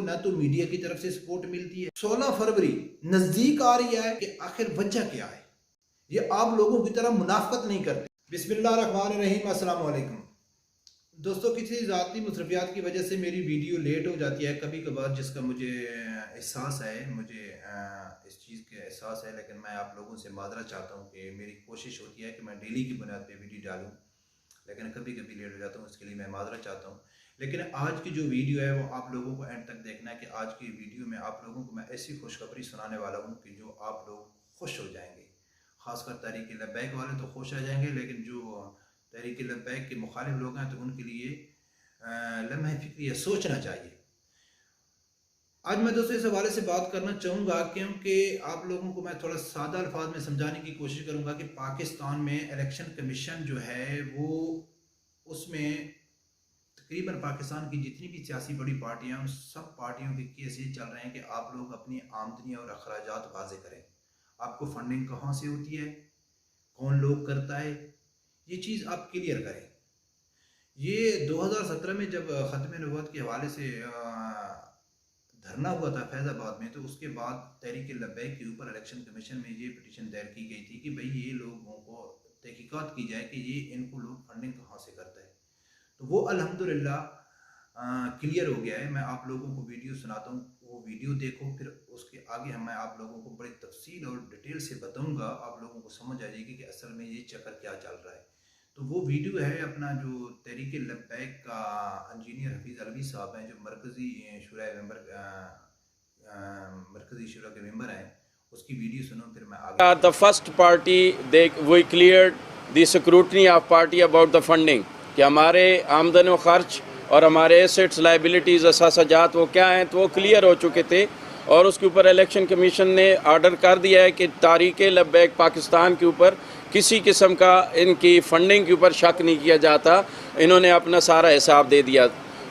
ना तो मीडिया की तरफ से सपोर्ट मिलती है। 16 फरवरी नजदीक आ रही है कि आखिर वजह क्या है, ये आप लोगों की तरह मुनाफकत नहीं करते। बिस्मिल्लाहिर्रहमानिर्रहीम, अस्सलाम वालेकुम। दोस्तों, किसी ज़ाती मसरूफियात की वजह से मेरी वीडियो लेट हो जाती है कभी कभार, जिसका मुझे एहसास है, मुझे इस चीज़ का एहसास है। लेकिन मैं आप लोगों से माजरा चाहता हूँ कि मेरी कोशिश होती है कि मैं डेली की बुनियाद पे वीडियो डालूँ, लेकिन कभी कभी लेट हो जाता हूँ, इसके लिए मैं माजरा चाहता हूँ। लेकिन आज की जो वीडियो है वो आप लोगों को एंड तक देखना है कि आज की वीडियो में आप लोगों को मैं ऐसी खुशखबरी सुनाने वाला हूँ कि जो आप लोग खुश हो जाएंगे। ख़ासकर तहरीक लब्बैक वाले तो खुश हो जाएंगे, लेकिन जो तहरीक लब्बैक के मुखालिफ लोग हैं तो उनके लिए लम्हे फिक्रिया सोचना चाहिए। आज मैं दोस्तों इस हवाले से बात करना चाहूँगा क्योंकि आप लोगों को मैं थोड़ा सादा अल्फाज में समझाने की कोशिश करूँगा कि पाकिस्तान में इलेक्शन कमीशन जो है वो, उसमें तकरीबन पाकिस्तान की जितनी भी सियासी बड़ी पार्टियां, उन सब पार्टियों के केस ये चल रहे हैं कि आप लोग अपनी आमदनी और अखराजात वाजे करें। आपको फंडिंग कहाँ से होती है, कौन लोग करता है, ये चीज़ आप क्लियर करें। ये 2017 में जब ख़त्म नबूवत के हवाले से धरना हुआ था फैज़ाबाद में, तो उसके बाद तहरीक लब्बैक के ऊपर इलेक्शन कमीशन में ये पिटीशन दायर की गई थी कि भाई ये लोगों को तहकीकात की जाए कि ये इनको लोग फंडिंग कहाँ से करता है। तो वो अल्हम्दुलिल्लाह क्लियर हो गया है। मैं आप लोगों को वीडियो सुनाता हूँ, वो वीडियो देखो, फिर उसके आगे मैं आप लोगों को बड़ी तफसील और डिटेल से बताऊँगा, आप लोगों को समझ आ जाएगी कि असल में ये चक्कर क्या चल रहा है। तो वो वीडियो है अपना जो तहरीक लब्बैक का इंजीनियर हफीज़ अलवी साहब हैं, जो मरकज़ी शुरा मेंबर, मरकज़ी शुरा के मेंबर हैं, उसकी वीडियो सुनो, फिर मैं आगे। Are the first party we cleared the scrutiny of party about the funding कि हमारे आमदन व खर्च और हमारे एसेट्स लाइबिलिटीज़ असासाजात वो क्या हैं, तो वो क्लियर हो चुके थे। और उसके ऊपर इलेक्शन कमीशन ने ऑर्डर कर दिया है कि तहरीक लब्बैक पाकिस्तान के ऊपर किसी किस्म का इनकी फंडिंग के ऊपर शक नहीं किया जाता। इन्होंने अपना सारा हिसाब दे दिया।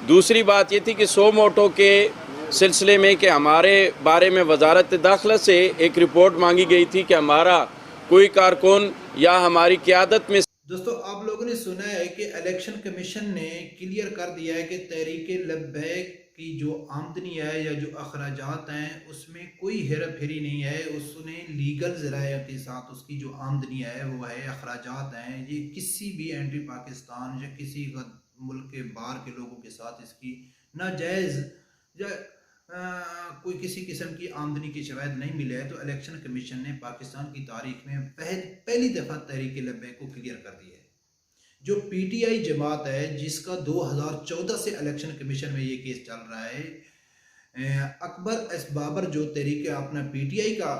दूसरी बात ये थी कि सो मोटो के सिलसिले में कि हमारे बारे में वजारत दाखिला से एक रिपोर्ट मांगी गई थी कि हमारा कोई कारकुन या हमारी क़यादत में। दोस्तों, आप लोगों ने सुना है कि इलेक्शन कमीशन ने क्लियर कर दिया है कि तहरीक लब्बैक की जो आमदनी है या जो अखराजात हैं उसमें कोई हेरा फेरी नहीं है। उसने लीगल ज़राया के साथ उसकी जो आमदनी है वो है, अखराजात हैं, ये किसी भी एंटी पाकिस्तान या किसी मुल्क के बाहर के लोगों के साथ इसकी नाजायज़ या कोई किसी किस्म की आमदनी की शवायद नहीं मिले है। तो इलेक्शन कमीशन ने पाकिस्तान की तारीख में पहली दफ़ा तहरीक लब्बैक को क्लियर कर दिया है। जो पीटीआई जमात है, जिसका 2014 से इलेक्शन कमीशन में ये केस चल रहा है, अकबर एस बाबर जो तहरीक अपना पीटीआई का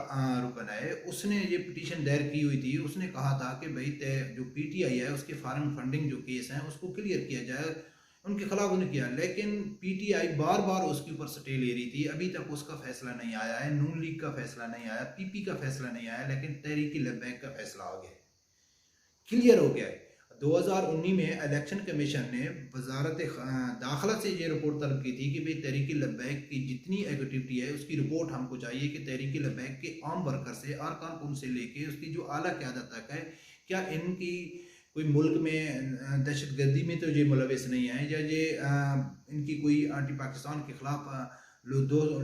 रुकन है, उसने ये पिटीशन दायर की हुई थी। उसने कहा था कि भाई जो पीटीआई है उसके फॉरेन फंडिंग जो केस हैं उसको क्लियर किया जाए, उनके खिलाफ उन्हें किया। लेकिन पीटीआई बार बार उसके ऊपर स्टे ले रही थी, अभी तक उसका फैसला नहीं आया है। नून लीग का फैसला नहीं आया, पीपी का फैसला नहीं आया, लेकिन तहरीक लब्बैक का फैसला आ गया, क्लियर हो गया है। 2019 में इलेक्शन कमीशन ने वजारत दाखिला से ये रिपोर्ट तलब की थी कि भाई तहरीक लब्बैक की जितनी एक्टिविटी है उसकी रिपोर्ट हमको चाहिए कि तहरीक लब्बैक के आम वर्कर से, अरकान से लेके उसकी जो आला क़यादत तक है, क्या इनकी कोई मुल्क में दहशत गर्दी में तो ये मुलविस नहीं है, या ये इनकी कोई एंटी पाकिस्तान के ख़िलाफ़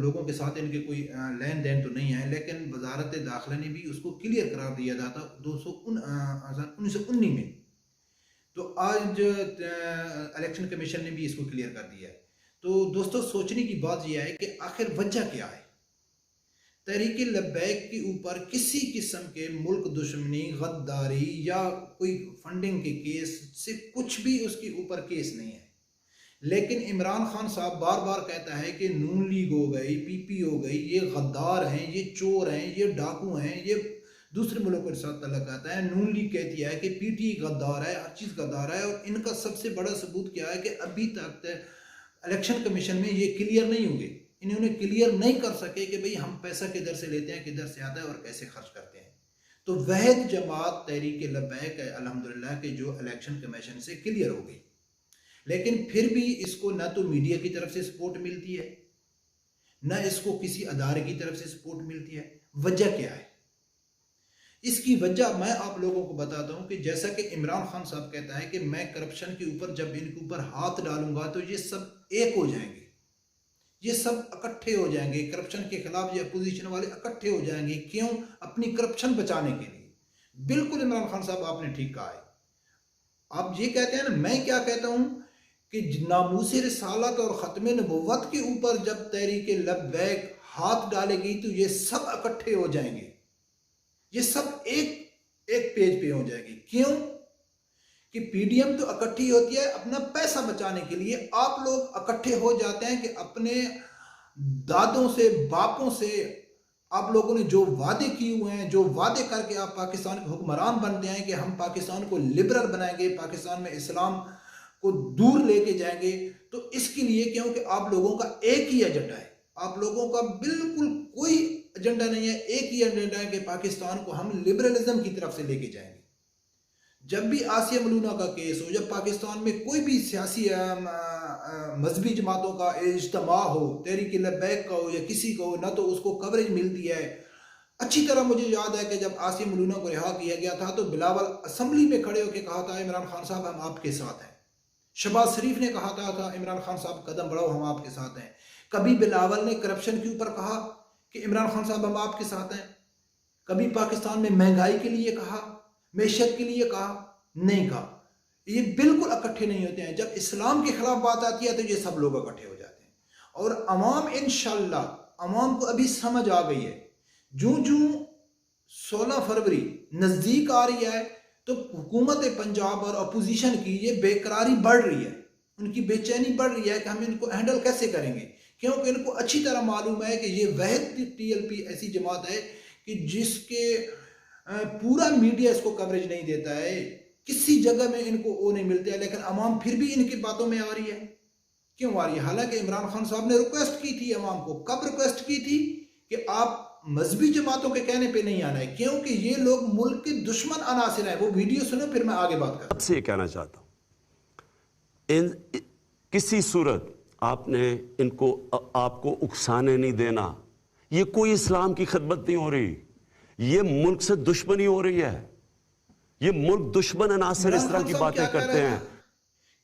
लोगों के साथ इनके कोई लेन देन तो नहीं है। लेकिन वजारत दाखिला ने भी उसको क्लियर करार दिया था 1919 में। तो आज इलेक्शन कमीशन ने भी इसको क्लियर कर दिया है। तो दोस्तों, सोचने की बात यह है कि आखिर वजह क्या है। तहरीक लब्बैक के ऊपर किसी किस्म के मुल्क दुश्मनी, गद्दारी या कोई फंडिंग के केस से कुछ भी उसके ऊपर केस नहीं है। लेकिन इमरान खान साहब बार बार कहता है कि नून लीग हो गई, पीपी हो गई, ये गद्दार हैं, ये चोर हैं, ये डाकू हैं, ये दूसरे मुल्कों के साथ तल्लुक़ आता है। नून लीग कहती है कि पीटी गद्दार है, हर चीज़ गद्दार है। और इनका सबसे बड़ा सबूत क्या है कि अभी तक इलेक्शन कमीशन में ये क्लियर नहीं हुए, इन्होंने क्लियर नहीं कर सके कि भाई हम पैसा किधर से लेते हैं, किधर से आता है और कैसे खर्च करते हैं। तो वहद जमात तहरीक लब्बैक है अल्हम्दुलिल्लाह के जो इलेक्शन कमीशन से क्लियर हो गई, लेकिन फिर भी इसको ना तो मीडिया की तरफ से सपोर्ट मिलती है, ना इसको किसी अदारे की तरफ से सपोर्ट मिलती है। वजह क्या है? इसकी वजह मैं आप लोगों को बताता हूं कि जैसा कि इमरान खान साहब कहता है कि मैं करप्शन के ऊपर जब इनके ऊपर हाथ डालूंगा तो ये सब एक हो जाएंगे। ये सब इकट्ठे हो जाएंगे करप्शन के खिलाफ, ये अपोजिशन वाले इकट्ठे हो जाएंगे। क्यों? अपनी करप्शन बचाने के लिए। बिल्कुल इमरान खान साहब आपने ठीक कहा है। आप ये कहते हैं ना, मैं क्या कहता हूं कि नामूस रिसालत और ख़त्म नबुव्वत के ऊपर जब तहरीक लब्बैक हाथ डालेगी तो ये सब इकट्ठे हो जाएंगे, ये सब एक एक पेज पे हो जाएगी। क्यों कि पीडीएम तो इकट्ठी होती है अपना पैसा बचाने के लिए। आप लोग इकट्ठे हो जाते हैं कि अपने दादों से बापों से आप लोगों ने जो वादे किए हुए हैं, जो वादे करके आप पाकिस्तान के हुक्मरान बनते हैं कि हम पाकिस्तान को लिबरल बनाएंगे, पाकिस्तान में इस्लाम को दूर लेके जाएंगे। तो इसके लिए क्योंकि आप लोगों का एक ही एजेंडा है, आप लोगों का बिल्कुल कोई एजेंडा नहीं है, एक ही एजेंडा है कि पाकिस्तान को हम लिबरलिज्म की तरफ से लेके जाएंगे। जब भी आसिया मलूना का केस हो, जब पाकिस्तान में कोई भी सियासी मजहबी जमातों का इज्तिमा हो, तहरीक लब्बैक का हो या किसी का हो, ना तो उसको कवरेज मिलती है। अच्छी तरह मुझे याद है कि जब आसिया मलूना को रिहा किया गया था तो बिलावल असम्बली में खड़े होकर कहा था, इमरान खान साहब हम आपके साथ हैं। शहबाज शरीफ ने कहा था इमरान खान साहब कदम बढ़ाओ हम आपके साथ हैं। कभी बिलावल ने करप्शन के ऊपर कहा कि इमरान खान साहब हम आपके साथ हैं। कभी पाकिस्तान में महंगाई के लिए कहा, मैशत के लिए कहा, नहीं कहा। ये बिल्कुल इकट्ठे नहीं होते हैं। जब इस्लाम के खिलाफ बात आती है तो ये सब लोग इकट्ठे हो जाते हैं। और अवाम इंशाल्लाह अवाम को अभी समझ आ गई है। जूं जूं 16 फरवरी नज़दीक आ रही है तो हुकूमत पंजाब और अपोजिशन की ये बेकरारी बढ़ रही है, उनकी बेचैनी बढ़ रही है कि हम इनको हैंडल कैसे करेंगे। क्योंकि इनको अच्छी तरह मालूम है कि ये वहद टीएलपी ऐसी जमात है कि जिसके पूरा मीडिया इसको कवरेज नहीं देता है, किसी जगह में इनको वो नहीं मिलते हैं, लेकिन अवाम फिर भी इनकी बातों में आ रही है। क्यों आ रही है? हालांकि इमरान खान साहब ने रिक्वेस्ट की थी अवाम को। कब रिक्वेस्ट की थी? कि आप मजहबी जमातों के कहने पे नहीं आना है, क्योंकि ये लोग मुल्क के दुश्मन अनासिर हैं। वो वीडियो सुनो फिर मैं आगे बात करूं। आपसे ये कहना चाहता हूं, किसी सूरत आपने इनको आपको उकसाने नहीं देना। ये कोई इस्लाम की खिदमत नहीं हो रही, ये मुल्क से दुश्मनी हो रही है। ये मुल्क दुश्मन अनासिर इस तरह की बातें करते हैं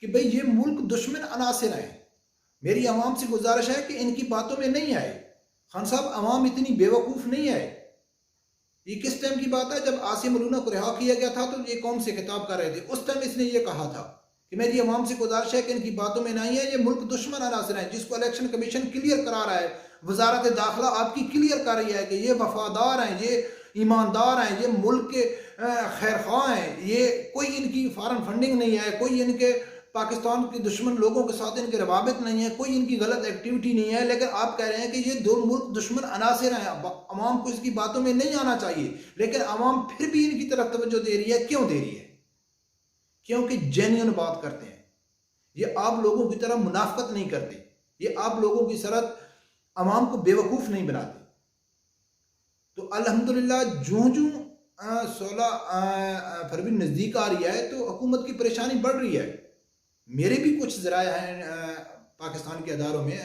कि भाई ये मुल्क दुश्मन अनासिर है। मेरी आवाम से गुजारिश है कि इनकी बातों में नहीं आए। खान साहब अवाम इतनी बेवकूफ नहीं है। ये किस टाइम की बात है? जब आसिम मलूना को रिहा किया गया था तो ये कौम से खिताब कर रहे थे, उस टाइम इसने ये कहा था कि मेरी आवाम से गुजारिश है कि इनकी बातों में नहीं है, ये मुल्क दुश्मन अनासिर है। जिसको इलेक्शन कमीशन क्लियर करा रहा है, वजारत दाखिला आपकी क्लियर कर रही है कि ये वफादार हैं, ये ईमानदार हैं, ये मुल्क के खैर ख्वाह हैं। ये कोई इनकी फॉरेन फंडिंग नहीं है, कोई इनके पाकिस्तान के दुश्मन लोगों के साथ इनके रवाबित नहीं है, कोई इनकी गलत एक्टिविटी नहीं है। लेकिन आप कह रहे हैं कि ये दो मुल्क दुश्मन अनासिर हैं। अवाम को इसकी बातों में नहीं आना चाहिए, लेकिन अवाम फिर भी इनकी तरफ तवज्जो दे रही है। क्यों दे रही है? क्योंकि जेन्युइन बात करते हैं। ये आप लोगों की तरह मुनाफकत नहीं करते, ये आप लोगों की सरत अवाम को बेवकूफ़ नहीं बनाते। तो अल्हम्दुलिल्लाह जूं जूं 16 फरवरी नज़दीक आ रही है तो हुकूमत की परेशानी बढ़ रही है। मेरे भी कुछ ज़राया हैं पाकिस्तान के अदारों में।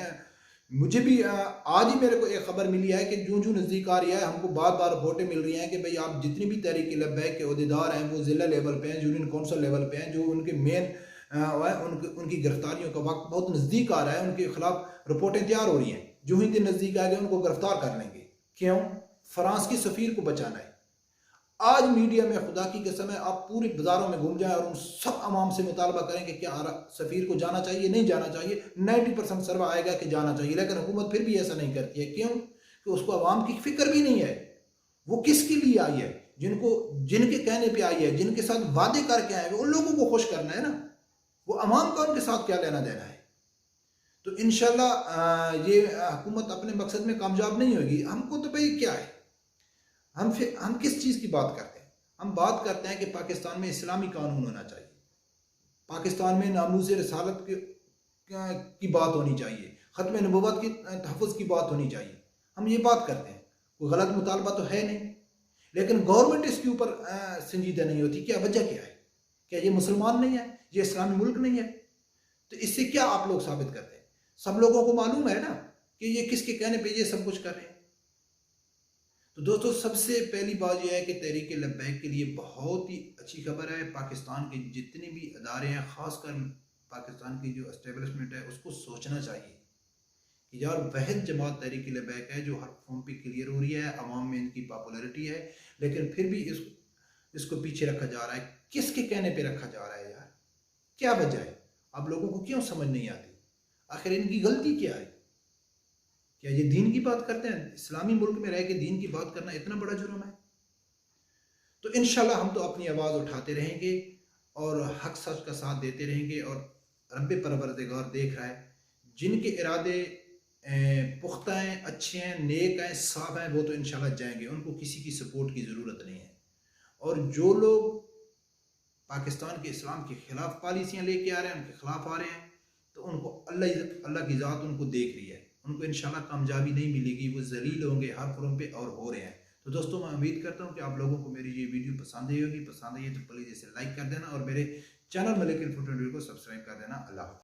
मुझे भी आज ही मेरे को एक ख़बर मिली है कि जूं जूं नज़दीक आ रही है, हमको बार बार रिपोर्टें मिल रही हैं कि भाई आप जितनी भी तहरीक लब्बैक के अहदेदार हैं वो ज़िला लेवल पे हैं, यूनियन कौंसल लेवल पे हैं, जो उनके मेन उनकी गिरफ्तारियों का वक्त बहुत नज़दीक आ रहा है। उनके खिलाफ रिपोर्टें तैयार हो रही हैं, जो ही दिन नज़दीक आएगा उनको गिरफ्तार कर लेंगे। क्यों? फ्रांस की सफ़ीर को बचाना है। आज मीडिया में खुदा की कसम है आप पूरे बाजारों में घूम जाएं और उन सब अवाम से मुतालबा करें कि क्या सफ़ीर को जाना चाहिए, नहीं जाना चाहिए, 90% सर्वा आएगा कि जाना चाहिए। लेकिन हुकूमत फिर भी ऐसा नहीं करती है। क्यों? कि उसको अवाम की फिक्र भी नहीं है। वो किसके लिए आई है? जिनके कहने पर आई है, जिनके साथ वादे करके आए, उन लोगों को खुश करना है ना। वो अवाम का उनके साथ क्या लेना देना है? तो इंशाल्लाह ये हुकूमत अपने मकसद में कामयाब नहीं होगी। हमको तो भाई क्या है, हम किस चीज़ की बात करते हैं? हम बात करते हैं कि पाकिस्तान में इस्लामी कानून होना चाहिए, पाकिस्तान में नामूस रसालत की बात होनी चाहिए, ख़त्म नबुव्वत की तहफ़्फ़ुज़ की बात होनी चाहिए। हम ये बात करते हैं, कोई गलत मुतालबा तो है नहीं, लेकिन गवर्नमेंट इसके ऊपर संजीदा नहीं होती। क्या वजह क्या है? क्या ये मुसलमान नहीं है? ये इस्लामी मुल्क नहीं है? तो इससे क्या आप लोग साबित करते हैं? सब लोगों को मालूम है ना कि ये किसके कहने पे ये सब कुछ कर रहे हैं। तो दोस्तों सबसे पहली बात यह है कि तहरीक लब्बैक के लिए बहुत ही अच्छी खबर है। पाकिस्तान के जितने भी अदारे हैं, ख़ासकर पाकिस्तान की जो एस्टेब्लिशमेंट है, उसको सोचना चाहिए कि यार वहद जमात तहरीक लेबैक है जो हर फॉर्म पे क्लियर हो रही है, अवाम में इनकी पॉपुलैरिटी है, लेकिन फिर भी इसको पीछे रखा जा रहा है। किसके कहने पे रखा जा रहा है यार? क्या वजह है? आप लोगों को क्यों समझ नहीं आती? आखिर इनकी गलती क्या है? क्या ये दीन की बात करते हैं? इस्लामी मुल्क में रह के दीन की बात करना इतना बड़ा जुर्म है? तो इंशाल्लाह हम तो अपनी आवाज़ उठाते रहेंगे और हक सच का साथ देते रहेंगे। और रब्बे परवरदिगार देख रहा है, जिनके इरादे पुख्ता हैं, अच्छे हैं, नेक हैं, साफ हैं, वो तो इंशाल्लाह जाएंगे, उनको किसी की सपोर्ट की ज़रूरत नहीं है। और जो लोग पाकिस्तान के इस्लाम के ख़िलाफ़ पॉलिसियाँ लेके आ रहे हैं, उनके ख़िलाफ़ आ रहे हैं, तो उनको अल्लाह की ज़ात उनको देख रही है, उनको इंशाल्लाह कामयाबी नहीं मिलेगी, वो जलील होंगे हर फॉर्म पे और हो रहे हैं। तो दोस्तों, मैं उम्मीद करता हूँ कि आप लोगों को मेरी ये वीडियो पसंद आई होगी। पसंद आई है तो प्लीज़ इसे लाइक कर देना और मेरे चैनल मलिक इन्फो 24 को सब्सक्राइब कर देना। अल्लाह।